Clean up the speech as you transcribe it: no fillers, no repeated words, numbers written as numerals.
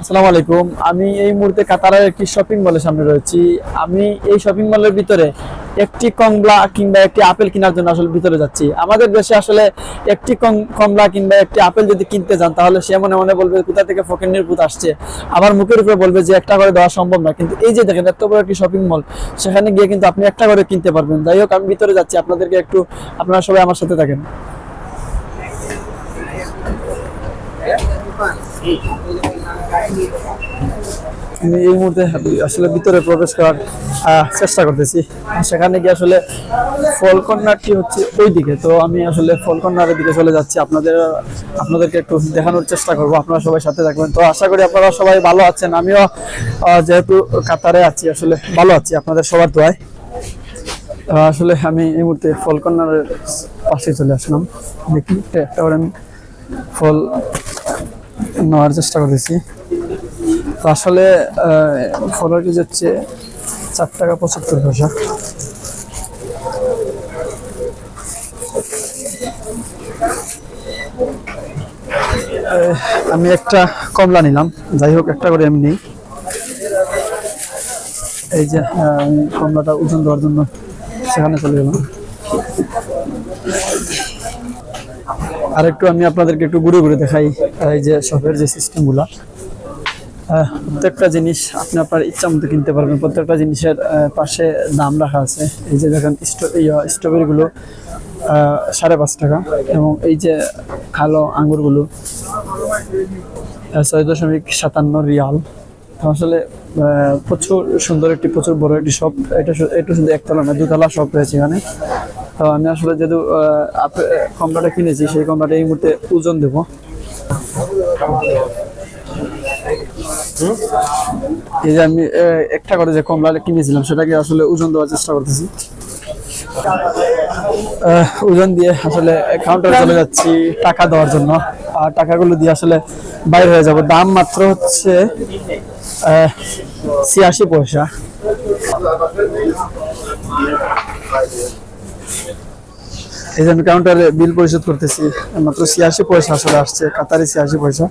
আসসালামু আলাইকুম। আমি এই মুহূর্তে কাতারের একটি শপিং মলের সামনে রয়েছি। আমি এই শপিং মলের ভিতরে একটি কমলা কিংবা একটি আপেল কেনার জন্য আসলে ভিতরে যাচ্ছি। আমাদের দেশে আসলে একটি কমলা কিংবা একটি আপেল যদি কিনতে যান তাহলে সে মনে মনে বলবে কোথা থেকে ফকিন্নির ভূত আসছে, আবার মুখের উপরে বলবে যে একটা করে দেওয়া সম্ভব না। কিন্তু এই যে দেখেন এত বড় একটি শপিং মল, সেখানে গিয়ে কিন্তু আপনি একটা করে কিনতে পারবেন। যাই হোক, আমি ভিতরে যাচ্ছি, আপনাদেরকে একটু, আপনারা সবাই আমার সাথে থাকেন। আমি এই মুহূর্তে আসলে ভিতরে প্রবেশ করার চেষ্টা করতেছি। সেখানে গিয়ে আসলে ফল কর্নারটি হচ্ছে ওই দিকে, তো আমি আসলে ফল কর্নারের দিকে চলে যাচ্ছি। আপনাদেরকে একটু দেখানোর চেষ্টা করব, আপনারা সবাই সাথে থাকবেন। তো আশা করি আপনারা সবাই ভালো আছেন। আমিও যেহেতু কাতারে আছি আসলে ভালো আছি আপনাদের সবার দোয়ায়। আসলে আমি এই মুহূর্তে ফল কর্নারের পাশে চলে আসলাম। দেখি একটা করে আমি ফল নেওয়ার চেষ্টা করতেছি। তো আসলে ফলের কেজি হচ্ছে 4 টাকা 75 পয়সা। আমি একটা কমলা নিলাম, যাই হোক একটা করে আমি নিই। এই যে আমি কমলাটা ওজন দেওয়ার জন্য সেখানে চলে গেলাম। আর একটু আমি আপনাদেরকে একটু ঘুরে ঘুরে দেখাই এই যে শপের যে সিস্টেমগুলা। প্রত্যেকটা জিনিস আপনি আপনার ইচ্ছা মতো কিনতে পারবেন। প্রত্যেকটা জিনিসের পাশে দাম রাখা আছে। এই যে দেখেন স্ট্রবেরিগুলো 5.5 টাকা, এবং এই যে কালো আঙ্গুরগুলো 6.57 রিয়াল। আসলে প্রচুর সুন্দর একটি, প্রচুর বড় একটি শপ। এটা শুধু একতলা না, দুতলা শপ রয়েছে এখানে। তো আমি আসলে যেহেতু কমলাটা কিনেছি, সেই কমলাটা এই মুহূর্তে ওজন দেবো। এই যে আমি একটা করে যে কমলা কিনেছিলাম সেটাকে আসলে ওজন দেওয়ার চেষ্টা করতেছি। ওজন দিয়ে আসলে কাউন্টারে চলে যাচ্ছি টাকা দেওয়ার জন্য। আর টাকাগুলো দিয়ে আসলে বাইরে হয়ে যাব। দাম মাত্র হচ্ছে 86 পয়সা। এই যে আমি কাউন্টারে বিল পরিশোধ করতেছি, মাত্র 86 পয়সা আসলে আসছে, কাতারি 86 পয়সা।